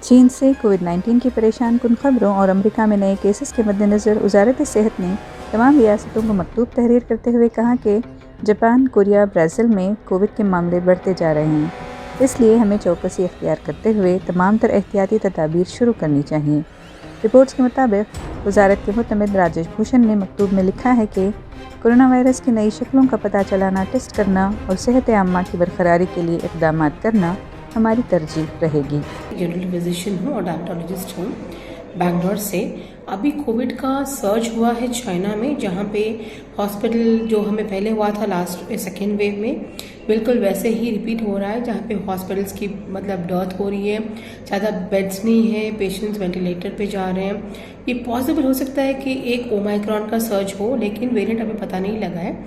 चीन से कोविड-19 की परेशान कुन खबरों और अमेरिका में नए केसेस के मद्देनज़र वजारत सेहत ने तमाम रियासतों को मकतूब तहरीर करते हुए कहा कि जापान, कोरिया, ब्राज़ील में कोविड के मामले बढ़ते जा रहे हैं, इसलिए हमें चौकसी इख्तियार करते हुए तमाम तर एहतियाती तदाबीर शुरू करनी चाहिए। रिपोर्ट्स के मुताबिक वजारत के मुतमिद राजेश भूषण ने मकतूब में लिखा है कि कोरोना वायरस की नई शक्लों का पता चलाना, टेस्ट करना और सेहत आम्मा की बरकरारी के लिए इक़दाम करना हमारी तरजीह रहेगी। जनरल फिजिशियन हूँ और डायबिटोलॉजिस्ट हूँ बैंगलोर से। अभी कोविड का सर्ज हुआ है चाइना में, जहाँ पे हॉस्पिटल जो हमें पहले हुआ था लास्ट सेकेंड वेव में, बिल्कुल वैसे ही रिपीट हो रहा है, जहाँ पे हॉस्पिटल्स की मतलब डर्थ हो रही है, ज़्यादा बेड्स नहीं है, पेशेंट्स वेंटिलेटर पे जा रहे हैं। ये पॉसिबल हो सकता है कि एक ओमाइक्रॉन का सर्ज हो, लेकिन वेरिएंट अभी पता नहीं लगा है।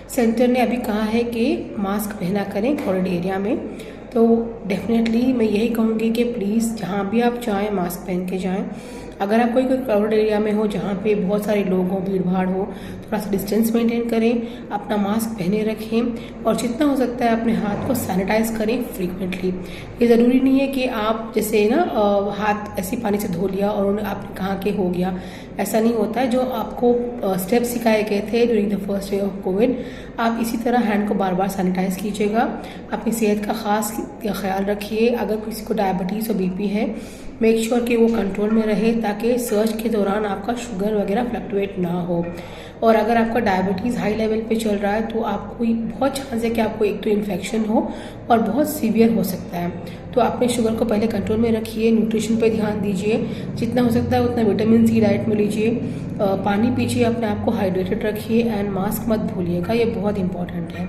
सेंटर ने अभी कहा है कि मास्क पहना करें क्राउडेड एरिया में, तो डेफिनेटली मैं यही कहूँगी कि प्लीज़ जहाँ भी आप जाएँ मास्क पहन के जाएँ। अगर आप कोई क्राउडेड एरिया में हो जहाँ पे बहुत सारे लोग हों, भीड़ भाड़ हो, थोड़ा सा डिस्टेंस मेंटेन करें, अपना मास्क पहने रखें और जितना हो सकता है अपने हाथ को सैनिटाइज करें फ्रीक्वेंटली। ये ज़रूरी नहीं है कि आप जैसे ना हाथ ऐसे पानी से धो लिया और उन्हें आपने कहा कि हो गया, ऐसा नहीं होता है। जो आपको स्टेप सिखाए गए थे during the first day of Covid, आप इसी तरह हैंड को बार बार सैनिटाइज कीजिएगा। अपनी सेहत का ख़ास ख्याल रखिए। अगर किसी को डायबिटीज़ और बीपी है, मेक श्योर कि वो कंट्रोल में रहे, ताकि सर्ज के दौरान आपका शुगर वगैरह फ्लक्चुएट ना हो। और अगर आपका डायबिटीज़ हाई लेवल पे चल रहा है तो आपको बहुत चांस है कि आपको एक तो इन्फेक्शन हो और बहुत सीवियर हो सकता है। तो अपने शुगर को पहले कंट्रोल में रखिए, न्यूट्रिशन पे ध्यान दीजिए, जितना हो सकता है उतना विटामिन सी डाइट में लीजिए, पानी पीजिए, अपने आप को हाइड्रेटेड रखिए एंड मास्क मत भूलिएगा, ये बहुत इंपॉर्टेंट है।